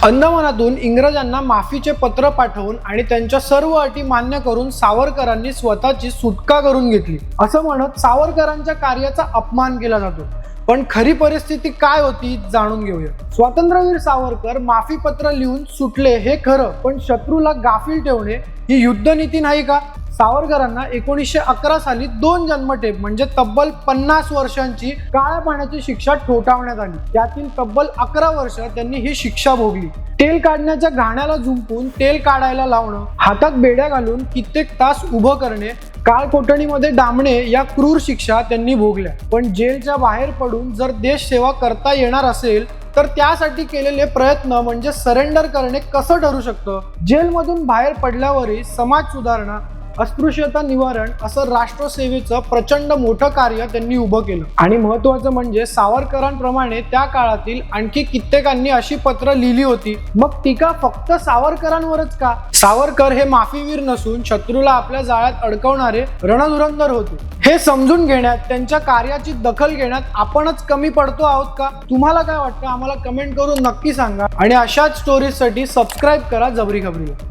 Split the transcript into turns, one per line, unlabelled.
अंदमानातून इंग्रजांना माफीचे पत्र पाठवून आणि त्यांच्या सर्व अटी मान्य करून सावरकरांनी स्वतःची सुटका करून घेतली असं म्हणत सावरकरांच्या कार्याचा अपमान केला जातो। पण खरी परिस्थिती काय होती जाणून घेऊया। स्वातंत्र्यवीर सावरकर माफी पत्र लिहून सुटले हे खरं, पण शत्रूला गाफील ठेवणे ही युद्धनीती नाही का? सावरकरांना 1911 साली 2 जन्मठेप म्हणजे तब्बल 50 वर्षांची काळ्या पाण्याची शिक्षा ठोठावण्यात आली। त्यातील तब्बल 11 वर्ष त्यांनी ही शिक्षा भोगली। तेल काढण्याच्या घाण्याला झुंपून तेल काढायला लावणं, हातात बेड्या घालून कित्येक तास उभं करणे, काळकोठणीमध्ये डांबणे या क्रूर शिक्षा त्यांनी भोगल्या। पण जेलच्या बाहेर पडून जर देश सेवा करता येणार असेल तर त्यासाठी केलेले प्रयत्न म्हणजे सरेंडर करणे कसं ठरू शकतं? जेलमधून बाहेर पडल्यावरही समाज सुधारणा, अस्पृश्यता निवारण असं राष्ट्रसेवेचं प्रचंड मोठं कार्य त्यांनी उभं केलं। आणि महत्त्वाचं म्हणजे सावरकरांप्रमाणे त्या काळातील आणखी कित्येकांनी अशी पत्र लिहिली होती। मग टीका फक्त सावरकरांवरच का? सावरकर हे माफीवीर नसून शत्रूला आपल्या जाळ्यात अडकवणारे रणधुरंधर होते। हे समजून घेण्यात, त्यांच्या कार्याची दखल घेण्यात आपणच कमी पडतो आहोत का? तुम्हाला काय वाटतं आम्हाला कमेंट करून नक्की सांगा आणि अशाच स्टोरीजसाठी सबस्क्राईब करा जबरी खबरीला।